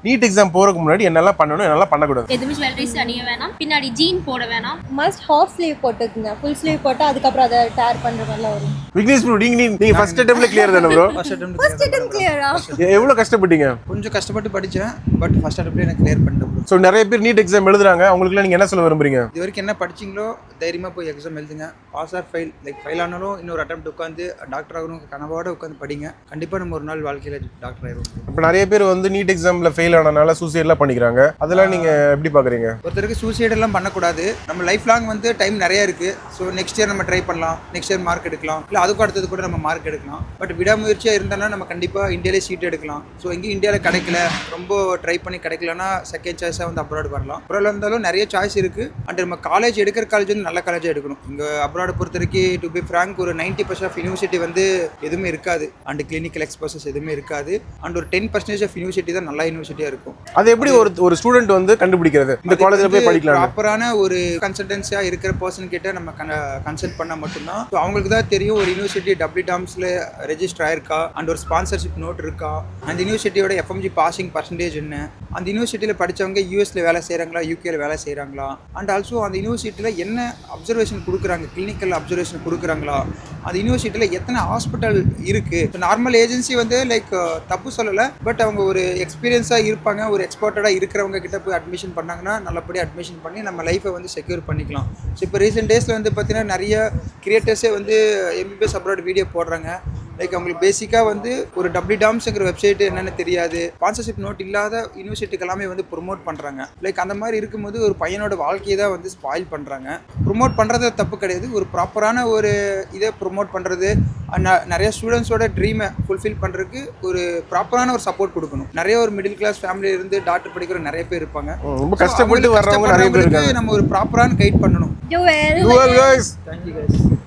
NEET exam போறதுக்கு முன்னாடி என்னெல்லாம் பண்ணணும் என்னெல்லாம் பண்ணக்கூடாது? எதுவுமே ஜுவல்லரிஸ் அணிய வேணாம், பின்னாடி ஜீன் போட வேணாம். மஸ்ட் ஹாஃப் ஸ்லீவ் போட்டுக்குங்க. ஃபுல் ஸ்லீவ் போட்டா அதுக்கப்புறம் அதை டேர் பண்ற மாதிரிலாம் வரும். விக்னேஷ் ப்ரோ நீங்க ஃபர்ஸ்ட் அட்டெம்ப்ட்ல கிளியர் தானே ப்ரோ? ஃபர்ஸ்ட் அட்டெம்ப்ட் கிளியரா? எவ்வளவு கஷ்டப்பட்டீங்க? கொஞ்சம் கஷ்டப்பட்டு படிச்சேன், பட் ஃபர்ஸ்ட் அட்டெம்ப்ட்ல எனக்கு கிளியர் பண்ணிட்டேன் ப்ரோ. சோ நிறைய பேர் நீட் எக்ஸாம் எழுதுறாங்க, அவங்களுக்குலாம் நீங்க என்ன சொல்ல விரும்புறீங்க? இது வரைக்கும் என்ன படிச்சீங்களோ தைரியமா போய் எக்ஸாம் எழுதுங்க. Pass or fail, like fail ஆனாலும் இன்னொரு அட்டெம்ப்ட் உட்காந்து டாக்டர் ஆகணும் கனவோட உட்காந்து படிங்க. கண்டிப்பா நம்ம ஒரு நாள் வாழ்க்கையில டாக்டர் ஆயிடுவோம். இப்போ நிறைய பேர் வந்து நீட் எக்ஸாம்ல ஃபெயில் ஆனனால சூசைட்லாம் பண்ணிக்கிறாங்க, அதெல்லாம் நீங்க எப்படி பாக்குறீங்க? ஒருத்தருக்கு சூசைட் எல்லாம் பண்ணக்கூடாது. நம்ம லைஃப் லாங் வந்து டைம் நிறைய இருக்கு. ஸோ நெக்ஸ்ட் இயர் நம்ம ட்ரை பண்ணலாம், நெக்ஸ்ட் இயர் மார்க் எடுக்கலாம், இல்லை அதுக்கு அடுத்தது கூட நம்ம மார்க் எடுக்கலாம். பட் விடாமுயற்சியாக இருந்தாலும் நம்ம கண்டிப்பாக இந்தியாவிலே சீட் எடுக்கலாம். ஸோ எங்கேயும் இந்தியாவில் கிடைக்கல, ரொம்ப ட்ரை பண்ணி கிடைக்கலன்னா செகண்ட் சாய்ஸாக வந்து அப்ராட் வரலாம். அப்ராட் இருந்தாலும் நிறைய சாய்ஸ் இருக்கு. அண்ட் நம்ம காலேஜ் எடுக்கிற காலேஜ் வந்து நல்ல காலேஜாக எடுக்கணும். இங்கே அப்ராட் பொறுத்த வரைக்கும் டு பி ஃப்ராங்க் ஒரு 90% ஆஃப் யூனிவர்சிட்டி வந்து எதுவுமே இருக்காது. அண்ட் கிளினிக்கல் எக்ஸ்போசஸ் எதுவுமே இருக்காது. அண்ட் ஒரு 10% ஆஃப் யூனிவர்சிட்டி தான் நல்ல யூனிவர்சிட்டியாக இருக்கும். அது எப்படி ஒரு ஸ்டூடெண்ட் வந்து கண்டுபிடிக்கிறது இந்த காலேஜ்ல போய் படிக்கலாம்? ப்ராப்பரான ஒரு கன்சல்டன்சியா இருக்கிற பர்சன் கிட்ட நம்ம கன்சல்ட் பண்ணா மட்டும்தான் அவங்களுக்கு தான் தெரியும் ஒரு யூனிவர்சிட்டி WDOMSல ரெஜிஸ்டர் ஆயிருக்கா, அண்ட் ஒரு ஸ்பான்சர்ஷிப் நோட் இருக்கா, அந்த யூனிவர்சிட்டியோட FMG பாசிங் பர்சன்டேஜ் என்ன, அந்த யூனிவர்சிட்டியில படிச்சவங்க யூஎஸ்ல வேலை செய்யறாங்களா, யூகேல வேலை செய்யறாங்களா, அண்ட் ஆல்சோ அந்த யூனிவர்சிட்டியில என்ன அப்சர்வேஷன் கொடுக்குறாங்க, கிளினிக்கல் அப்சர்வேஷன் கொடுக்குறாங்களா, அந்த யூனிவர்சிட்டியில எத்தனை ஹாஸ்பிட்டல் இருக்கு. நார்மல் ஏஜென்சி வந்து லைக் தப்பு சொல்லலை, பட் அவங்க ஒரு எக்ஸ்பீரியன்ஸாக இருப்பாங்க, ஒரு எக்ஸ்பர்ட்டடாக இருக்கிறவங்க கிட்ட போய் அட்மிஷன் பண்ணாங்கன்னா நல்லபடியாக அட்மிஷன் பண்ணி நம்ம லைஃப்பை வந்து செக்யூர் பண்ணிக்கலாம். ஸோ இப்போ ரீசெண்ட் டேஸில் வந்து பார்த்தீங்கன்னா நிறைய கிரியேட்டர்ஸே வந்து MBBS அப்ராட் வீடியோ போடுறாங்க. லைக் அவங்களுக்கு பேசிக்காக வந்து ஒரு WDOMSங்கிற வெப்சைட் என்னென்னு தெரியாது, ஸ்பான்சர்ஷிப் நோட் இல்லாத யூனிவர்சிட்டிக்கு எல்லாமே வந்து ப்ரொமோட் பண்ணுறாங்க. லைக் அந்த மாதிரி இருக்கும்போது ஒரு பையனோட வாழ்க்கையை தான் வந்து ஸ்பாயில் பண்ணுறாங்க. ப்ரொமோட் பண்ணுறது தப்பு கிடையாது, ஒரு ப்ராப்பரான ஒரு இதை ப்ரொமோட் பண்ணுறது, நிறைய ஸ்டூடெண்ட்ஸோட ட்ரீமை ஃபுல்ஃபில் பண்ணுறதுக்கு ஒரு ப்ராப்பரான ஒரு சப்போர்ட் கொடுக்கணும். நிறைய ஒரு மிடில் கிளாஸ் ஃபேமிலியில இருந்து டாக்டர் படிக்கிற நிறைய பேர் இருப்பாங்க. ரொம்ப கஷ்டப்பட்டு வர்றவங்க நிறைய பேர் இருக்காங்க. நம்ம ஒரு ப்ராப்பரான கைட் பண்ணணும். Do well. guys. Thank you guys.